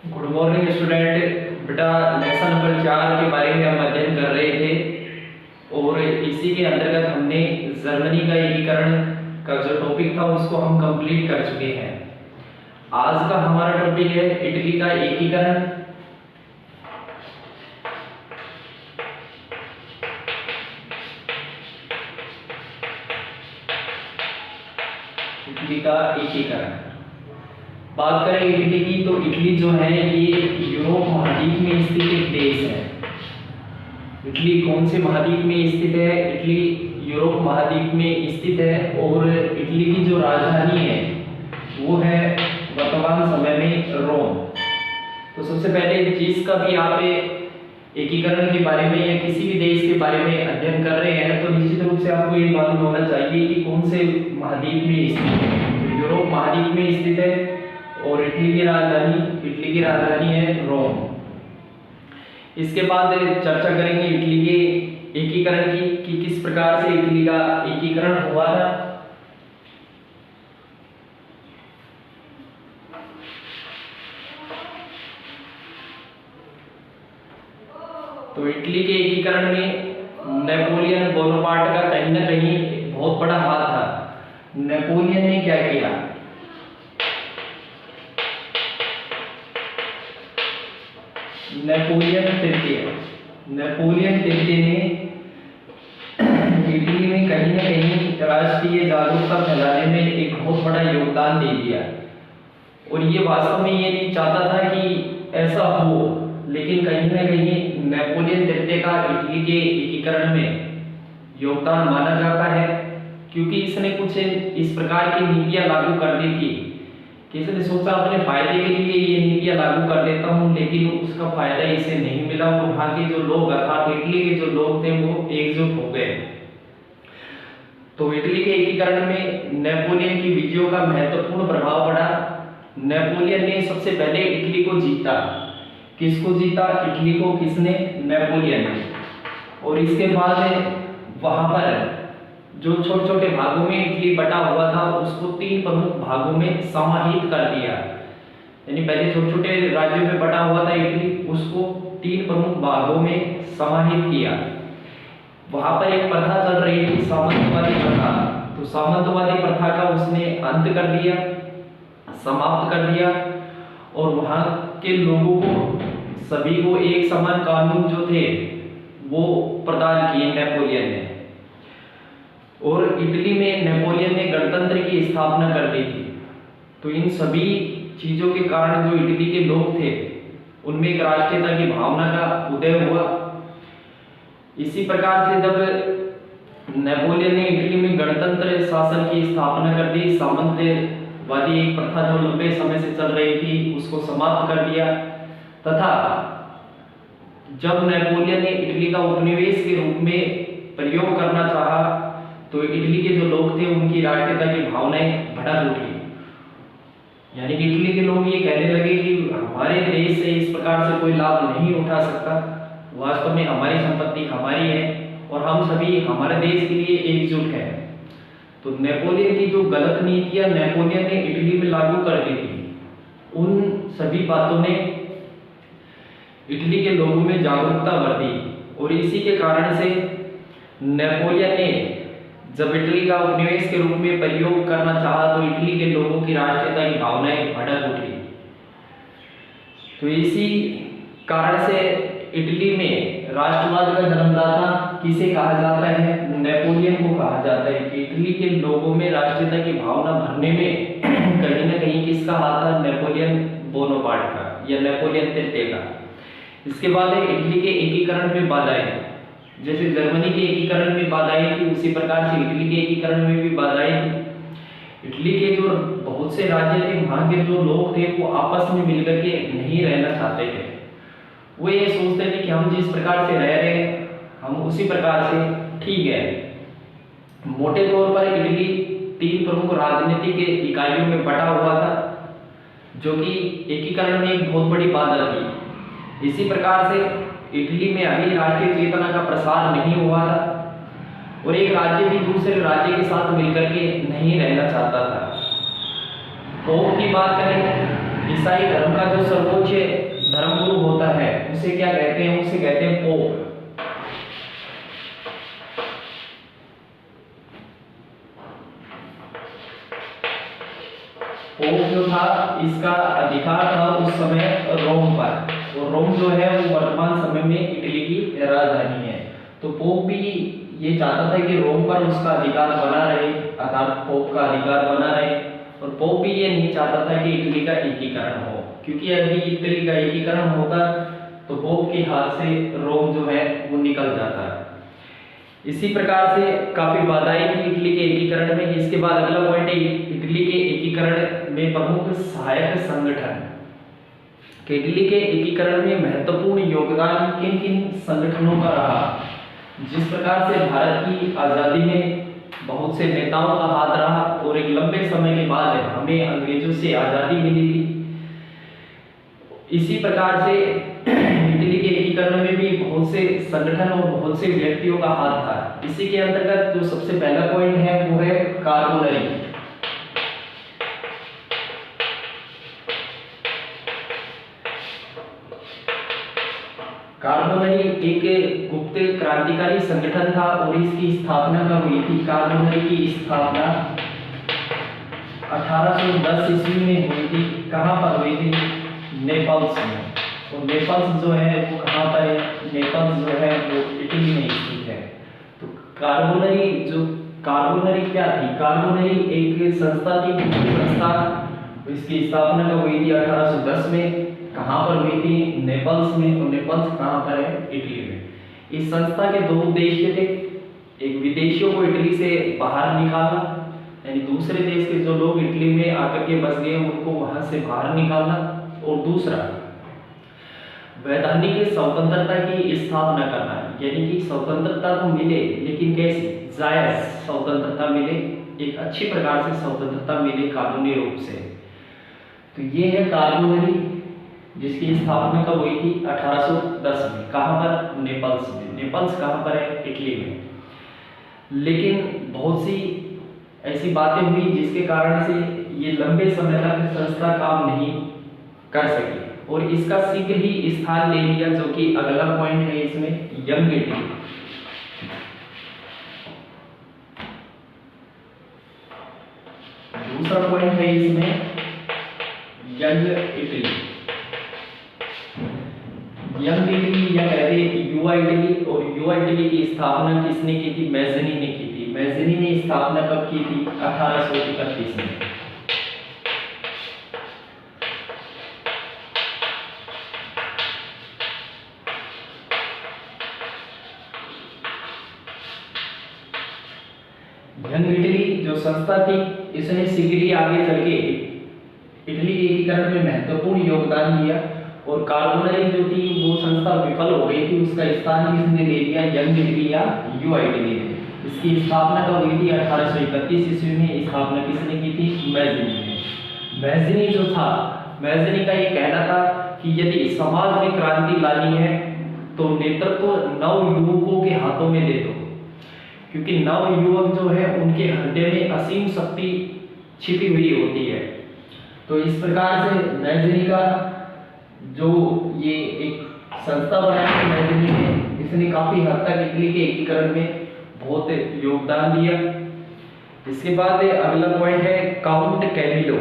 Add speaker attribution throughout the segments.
Speaker 1: Good morning student. बेटा lesson number 4 के बारे में हम अध्ययन कर रहे थे और इसी के अंतर्गत हमने जर्मनी का एकीकरण का जो टॉपिक था उसको हम कंप्लीट कर चुके हैं। आज का हमारा टॉपिक है इटली का एकीकरण। इटली का एकीकरण। बात करें इटली की तो इटली जो है ये यूरोप महाद्वीप में स्थित एक देश है। इटली कौन से महाद्वीप में स्थित है? इटली यूरोप महाद्वीप में स्थित है और इटली की जो राजधानी है वो है वर्तमान समय में रोम। तो सबसे पहले जिसका भी आप एकीकरण के बारे में या किसी भी देश के बारे में अध्ययन कर रहे हैं तो निश्चित रूप से आपको ये मालूम होना चाहिए कि कौन से महाद्वीप में स्थित है। तो यूरोप महाद्वीप में स्थित है और इटली की राजधानी है रोम। इसके बाद चर्चा करेंगे इटली के एकीकरण की कि किस प्रकार से इटली का एकीकरण हुआ था। तो इटली के एकीकरण में नेपोलियन बोनापार्ट का कहीं ना कहीं बहुत बड़ा हाथ था। नेपोलियन ने क्या किया? नेपोलियन तृतीय ने इटली में कहीं ना कहीं राष्ट्रीय जागरूकता फैलाने में एक बहुत बड़ा योगदान दे दिया और ये वास्तव में ये नहीं चाहता था कि ऐसा हो, लेकिन कहीं ना कहीं नेपोलियन तृतीय का इटली के एकीकरण में योगदान माना जाता है क्योंकि इसने कुछ इस प्रकार की नीतियां लागू कर दी थी कि इसने सोचा अपने फायदे के लिए ये नीतियां लागू कर देता हूं, लेकिन उसका फायदा इसे नहीं मिला और वहां के जो लोग अर्थात इटली के जो लोग थे वो एकजुट हो गए। तो इटली के एकीकरण में नेपोलियन की विजयों का महत्वपूर्ण प्रभाव पड़ा। नेपोलियन ने सबसे पहले इटली को जीता। किसको जीता? इटली को। किसने? नेपोलियन ने। और इसके बाद वहां पर जो छोटे छोटे भागों में इटली बटा हुआ था उसको 3 प्रमुख भागों में समाहित कर दिया। यानी पहले छोटे छोटे राज्यों में बटा हुआ था इटली, उसको 3 प्रमुख भागों में समाहित किया। वहां पर एक प्रथा चल रही थी सामंतवादी प्रथा। तो सामंतवादी प्रथा का उसने अंत कर दिया, समाप्त कर दिया और वहां के लोगों को सभी को एक समान कानून जो थे वो प्रदान किए नेपोलियन ने। और इटली में नेपोलियन ने गणतंत्र की स्थापना कर दी थी। तो इन सभी चीजों के कारण जो इटली के लोग थे उनमें एक राष्ट्रीयता की भावना का उदय हुआ। इसी प्रकार से जब नेपोलियन ने इटली में गणतंत्र शासन की स्थापना कर दी, सामंतवादी एक प्रथा जो लंबे समय से चल रही थी उसको समाप्त कर दिया, तथा जब नेपोलियन ने इटली का उपनिवेश के रूप में प्रयोग करना चाहा तो इटली के जो लोग थे उनकी राष्ट्रीयता की भावनाएं भड़क उठी। यानी कि इटली के लोग ये कहने लगे कि हमारे देश से इस प्रकार से कोई लाभ नहीं उठा सकता, वास्तव में हमारी संपत्ति हमारी है और हम सभी हमारे देश के लिए एकजुट हैं। तो नेपोलियन की जो गलत नीतियां नेपोलियन ने इटली में लागू कर दी थी, उन सभी बातों ने इटली के लोगों में जागरूकता भर दी और इसी के कारण से नेपोलियन ने जब इटली का उपनिवेश के रूप में प्रयोग करना चाहा तो इटली के लोगों की राष्ट्रीयता की भावनाएं भड़क उठी। तो इसी कारण से इटली में राष्ट्रवाद का जन्मदाता किसे कहा जाता है? नेपोलियन को कहा जाता है कि इटली के लोगों में राष्ट्रीयता की भावना भरने में कहीं ना कहीं किसका हाथ था? नेपोलियन बोनापार्ट का या नेपोलियन तृतीय का। इसके बाद है इटली के एकीकरण में बाधाएं। जैसे जर्मनी के एकीकरण में बाधाएं थी उसी प्रकार से इटली के एकीकरण में भी बाधाएं थी। इटली के जो बहुत से राज्य थे वहां के जो लोग थे वो आपस में मिलकर के नहीं रहना चाहते थे। वो ये सोचते थे कि हम जिस प्रकार से रह रहे हैं हम उसी प्रकार से ठीक है। मोटे तौर पर इटली 3 प्रमुख राजनीतिक इकाइयों में बटा हुआ था जो कि एकीकरण में एक बहुत बड़ी बाधा थी। इसी प्रकार से इटली में अभी राष्ट्रीय चेतना का प्रसार नहीं हुआ था और एक राज्य भी दूसरे राज्य के साथ मिलकर के नहीं रहना चाहता था। कोप की बात करें ईसाई धर्म का जो सर्वोच्च धर्मगुरु होता है उसे क्या कहते हैं? उसे कहते हैं पोप। पोप जो था इसका अधिकार था उस समय रोम पर, और रोम जो है वो वर्तमान समय में इटली की राजधानी है। तो पोप भी ये चाहता था कि रोम पर उसका अधिकार बना रहे, अर्थात पोप का अधिकार बना रहे। और पोप भी ये नहीं चाहता था कि इटली का एकीकरण हो, क्योंकि यदि इटली का एकीकरण होता तो पोप के हाथ से रोम जो है वो निकल जाता है। इसी प्रकार से काफी बाधाएं थी इटली के एकीकरण में। इसके बाद अगला पॉइंट है इटली के एकीकरण में प्रमुख सहायक संगठन। कि इटली के एकीकरण में महत्वपूर्ण योगदान किन किन संगठनों का रहा। जिस प्रकार से भारत की आजादी में बहुत से नेताओं का हाथ रहा और एक लंबे समय के बाद हमें अंग्रेजों से आजादी मिली थी, इसी प्रकार से इटली के एकीकरण में भी बहुत से संगठन और बहुत से व्यक्तियों का हाथ था। इसी के अंतर्गत जो सबसे पहला पॉइंट है वो है कार्बोनरी। कार्बोनरी एक गुप्त क्रांतिकारी संगठन था और इसकी स्थापना कब हुई थी? कार्बोनरी की स्थापना 1810 ईस्वी में हुई थी। कहाँ पर हुई थी? नेपल्स में। और नेपल्स जो है वो कहाँ पर है? नेपल्स जो है वो इटली में स्थित है। तो कार्बोनरी क्या थी? कार्बोनरी एक संस्था थी, संस्था। इसकी स्थापना कब हुई थी? 1810 में। कहाँ पर हुई थी? नेपल्स में। और नेपल्स कहाँ पर है? इटली में। इस संस्था के दो उद्देश्य थे। एक, विदेशियों को इटली से बाहर निकालना, यानी दूसरे देश के जो लोग इटली में आकर के बस गए उनको वहां से बाहर निकालना। और दूसरा, वैधानिक स्वतंत्रता की स्थापना करना, यानी कि स्वतंत्रता तो मिले लेकिन कैसी? जायज स्वतंत्रता मिले, एक अच्छी प्रकार से स्वतंत्रता मिले कानूनी रूप से। तो ये है कार्बोनरी, जिसकी स्थापना कब हुई थी? 1810 में। कहाँ पर? नेपल्स में। नेपल्स कहाँ पर है? इटली में। लेकिन बहुत सी ऐसी बातें हुई जिसके कारण से ये लंबे समय तक संस्था काम नहीं कर सकी और इसका शीघ्र ही स्थान ले लिया, जो कि अगला पॉइंट है इसमें, यंग इटली। दूसरा पॉइंट है इसमें यंग इटली। यंग इटली या कहते युवा इटली। और युवा इटली की स्थापना किसने की थी? मैज़नी ने की थी। मैज़नी ने स्थापना कब की थी? 1831 में। यंग इटली जो संस्था थी इसने शीघ्र ही आगे चल के इटली के एकीकरण में महत्वपूर्ण योगदान दिया। और कार्बोनरी जो थी वो संस्था विफल हो गई थी, उसका स्थान किसने ले लिया? यंग इटली या युवा इटली ने। इसकी स्थापना कब हुई थी? 1831 ईस्वी में। स्थापना किसने की थी? मैज़नी ने। मैज़नी जो था, मैज़नी का ये कहना था कि यदि समाज में क्रांति लानी है तो नेतृत्व नव युवकों के हाथों में दे दो, क्योंकि नव युवक जो है उनके हृदय में असीम शक्ति छिपी हुई होती है। तो इस प्रकार से मैज़नी का जो ये एक संस्था बनाई मैज़नी ने, इसने काफी हद तक इटली के एकीकरण में बहुत योगदान दिया। इसके बाद अगला पॉइंट है काउंट कैमिलो।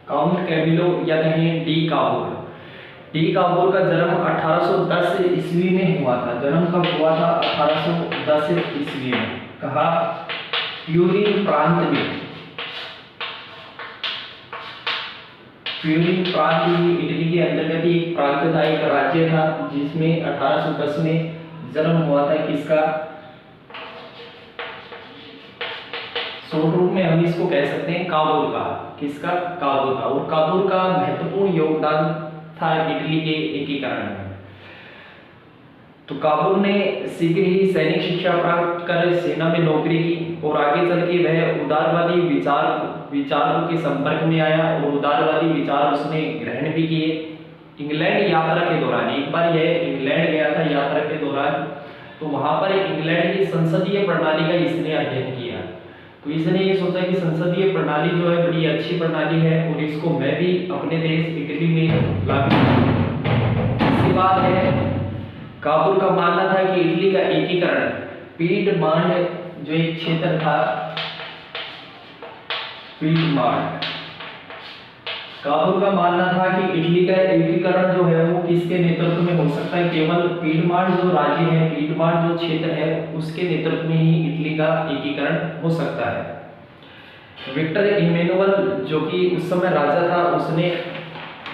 Speaker 1: काउंट कैमिलो या कहें डी काबूल। डी काबूल का जन्म 1810 ईस्वी में हुआ था। जन्म कब हुआ था? 1810 ईस्वी में। कहा? प्यूरिन प्रांत में। प्यूरिन प्रांत इटली के अंतर्गत एक प्रांत था, एक राज्य था, जिसमें 1810 में जन्म हुआ था। किसका? शॉर्ट रूप में हम इसको कह सकते हैं काबुल का। किसका? काबुल का। और काबुल का महत्वपूर्ण योगदान था इटली के एकीकरण में। तो काबुल ने शीघ्र ही सैनिक शिक्षा प्राप्त कर सेना में नौकरी की और आगे चल के वह उदारवादी विचारों के संपर्क में आया और उदारवादी विचार उसने ग्रहण भी किए। इंग्लैंड यात्रा के दौरान एक बार यह इंग्लैंड गया था यात्रा के दौरान, तो वहां पर इंग्लैंड की संसदीय प्रणाली का इसने अध्ययन किया। तो इसने ये सोचा कि संसदीय प्रणाली जो है बड़ी अच्छी प्रणाली है और इसको मैं भी अपने देश इटली में लागू करूं। इसके बाद है काबुल का मानना था कि इटली का एकीकरण पीडमांड जो एक क्षेत्र था, पीडमांड, काबुल का मानना था कि इटली का एकीकरण जो है वो किसके नेतृत्व में हो सकता है, केवल पीडमांड जो राज्य है, पीडमांड जो क्षेत्र है उसके नेतृत्व में ही इटली का एकीकरण हो सकता है। विक्टर इमैनुअल जो कि उस समय राजा था उसने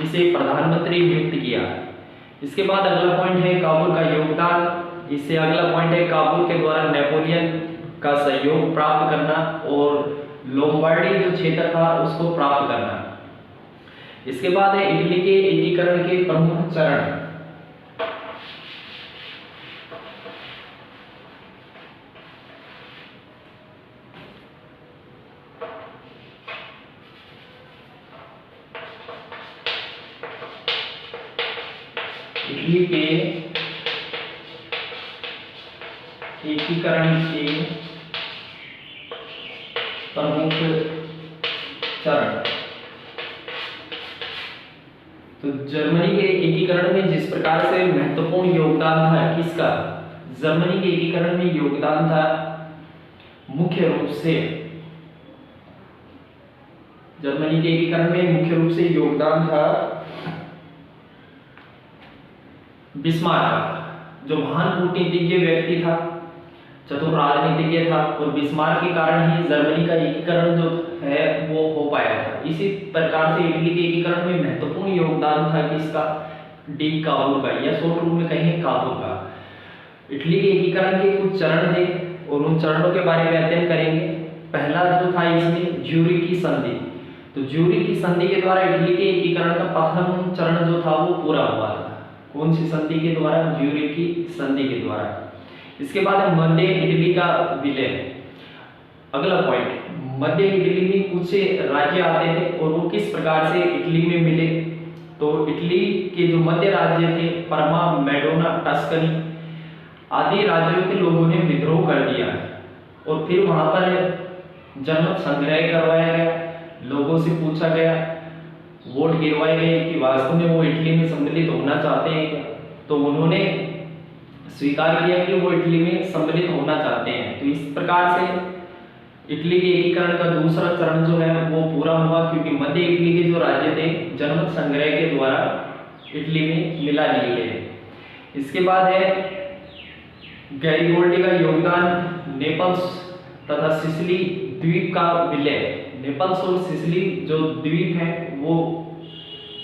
Speaker 1: इसे प्रधानमंत्री नियुक्त किया। इसके बाद अगला पॉइंट है काबुल का योगदान। इससे अगला पॉइंट है काबुल के द्वारा नेपोलियन का सहयोग प्राप्त करना और लोम्बार्डी जो क्षेत्र था उसको प्राप्त करना। इसके बाद है इटली के एकीकरण के प्रमुख चरण। इटली के एकीकरण के प्रमुख चरण। तो जर्मनी के एकीकरण में जिस प्रकार से महत्वपूर्ण योगदान था किसका, जर्मनी के एकीकरण में योगदान था मुख्य रूप से, जर्मनी के एकीकरण में मुख्य रूप से योगदान था बिस्मार्क, जो महान कूटनीतिज्ञ व्यक्ति था, चतुर राजनीतिज्ञ था और बिस्मार्क के कारण ही जर्मनी का एकीकरण जो है वो हो पाया था। इसी प्रकार से इटली के एकीकरण में महत्वपूर्ण योगदान था किसका, डी काबुल का, या शॉर्ट रूप में कहें काबुल का। इटली के एकीकरण के कुछ चरण थे और उन चरणों के बारे में अध्ययन करेंगे। पहला जो था इसमें ज्यूरिख की संधि। तो ज्यूरिख की संधि के द्वारा इटली के एकीकरण का प्रथम चरण जो था वो पूरा हुआ था। कौन सी संधि के द्वारा, ज्यूरिख की संधि के द्वारा। इसके बाद मध्य इटली का विलय। अगला पॉइंट, मध्य इटली में कुछ राज्य आते थे और वो किस प्रकार से इटली में मिले। तो इटली के जो मध्य राज्य थे, परमा, मेडोना, टस्कनी आदि राज्यों के लोगों ने विद्रोह कर दिया और फिर वहां पर जनमत संग्रह करवाया गया, लोगों से पूछा गया, वोट गिरवाए गए कि वास्तव में वो इटली में सम्मिलित होना चाहते हैं क्या। तो उन्होंने स्वीकार किया कि वो इटली में सम्मिलित होना चाहते हैं। तो इस प्रकार से इटली के एकीकरण का दूसरा चरण जो है वो पूरा हुआ, क्योंकि मध्य इटली के जो राज्य थे जनमत संग्रह के द्वारा इटली में मिला लिए गए। इसके बाद है गैरिबोल्डी का योगदान, नेपल्स तथा सिसिली द्वीप का विलय। नेपल्स और सिसिली जो द्वीप हैं वो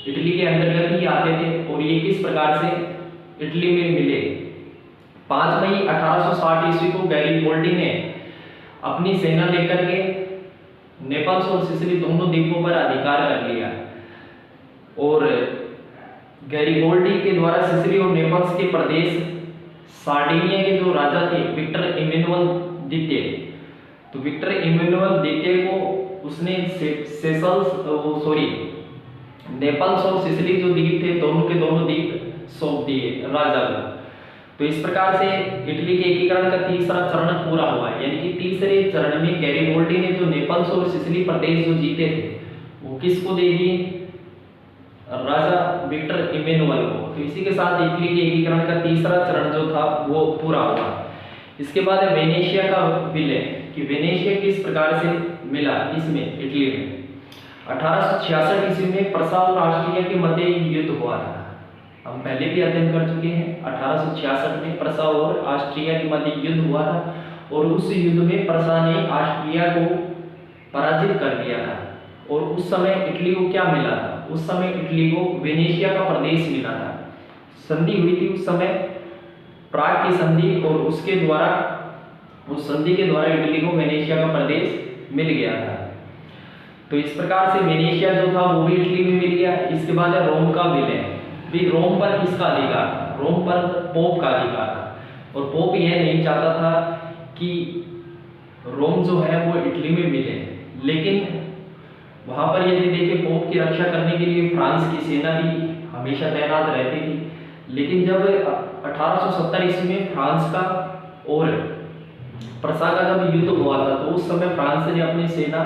Speaker 1: इटली के अंतर्गत ही आते थे और ये किस प्रकार से इटली में मिले। 5 मई 1860 ईस्वी को गैरिबोल्डी ने अपनी सेना लेकर के नेपल्स और सिसिली दोनों द्वीपों पर अधिकार कर लिया और गैरिबोल्डी के द्वारा सिसिली और नेपल्स के प्रदेश सार्डिनिया के जो राजा थे विक्टर इमैनुअल द्वितीय, तो विक्टर इमैनुअल द्वितीय को उसने नेपल्स और सिसिली जो द्वीप थे दोनों के दोनों द्वीप सौंप दिए राजा को। तो इस प्रकार से इटली के एकीकरण का तीसरा चरण पूरा हुआ, यानी कि तीसरे चरण में गैरिबोल्डी ने जो नेपल्स और सिसिली प्रदेश जो जीते थे वो किसको दे दिए, राजा विक्टर इमैनुअल को। तो इसी के साथ इटली के एकीकरण का तीसरा चरण जो था वो पूरा हुआ। इसके बाद वेनेशिया का विलय, कि वेनेशिया किस प्रकार से मिला इसमें इटली में। 1866 ईस्वी में प्रसा और ऑस्ट्रिया के मध्य युद्ध हुआ था, हम पहले भी अध्ययन कर चुके हैं। 1866 में प्रसा और ऑस्ट्रिया के मध्य युद्ध हुआ था और उस युद्ध में प्रसा ने ऑस्ट्रिया को पराजित कर दिया था और उस समय इटली को क्या मिला था, उस समय इटली को वेनेशिया का प्रदेश मिला था। संधि हुई थी उस समय प्राग की संधि और उसके द्वारा, उस संधि के द्वारा इटली को वेनेशिया का प्रदेश मिल गया था। तो इस प्रकार से वेनेशिया जो था वो भी इटली में मिल गया। इसके बाद है रोम का विलय, भी रोम पर किसका अधिकार, रोम पर पोप का अधिकार था, और पोप यह नहीं चाहता था कि रोम जो है वो इटली में मिले। लेकिन वहाँ पर यदि देखिए पोप की रक्षा करने के लिए फ्रांस की सेना भी हमेशा तैनात रहती थी। लेकिन जब 1870 ईस्वी में फ्रांस का और प्रसा का जब युद्ध हुआ था, तो उस समय फ्रांस ने अपनी सेना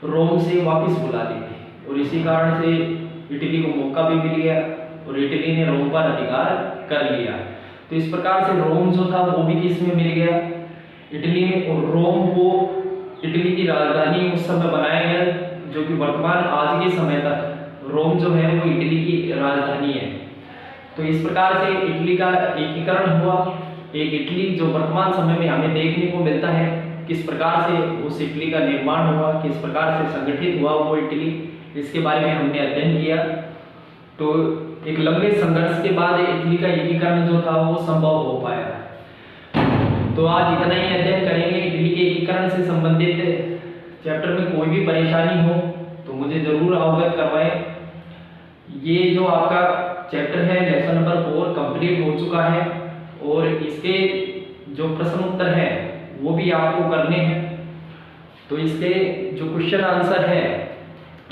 Speaker 1: रोम से वापस बुला ली थी, और इसी कारण से इटली को मौका भी मिल गया और इटली ने रोम पर अधिकार कर लिया। तो इस प्रकार से रोम जो था वो भी किस में मिल गया, इटली में। और रोम को इटली की राजधानी उस समय बनाया गया, जो कि वर्तमान आज के समय तक रोम जो है वो इटली की राजधानी है। तो इस प्रकार से इटली का एकीकरण हुआ, एक इटली जो वर्तमान समय में हमें देखने को मिलता है। किस प्रकार से उस इटली का निर्माण हुआ, किस प्रकार से संगठित हुआ वो इटली, इसके बारे में हमने अध्ययन किया। तो एक लंबे संघर्ष के बाद इटली का एकीकरण जो था वो संभव हो पाया। तो आज इतना ही अध्ययन करेंगे। इटली के एकीकरण से संबंधित चैप्टर में कोई भी परेशानी हो तो मुझे जरूर अवगत करवाएं। ये जो आपका चैप्टर है लेसन नंबर 4 कंप्लीट हो चुका है, और इसके जो प्रश्न उत्तर है वो भी आपको करने हैं। तो इसके जो क्वेश्चन आंसर है,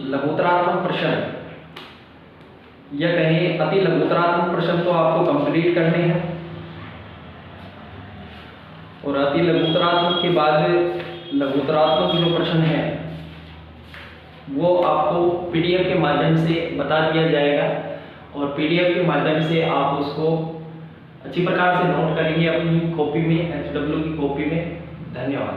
Speaker 1: लघुत्तरात्मक प्रश्न या कहें अति लघुत्तरात्मक प्रश्न तो आपको कंप्लीट करने हैं, और अति लघुत्तरात्मक के बाद लघुत्तरात्मक जो प्रश्न है वो आपको पीडीएफ के माध्यम से बता दिया जाएगा, और पीडीएफ के माध्यम से आप उसको अच्छी प्रकार से नोट करेंगे अपनी कॉपी में, HW की कॉपी में। धन्यवाद।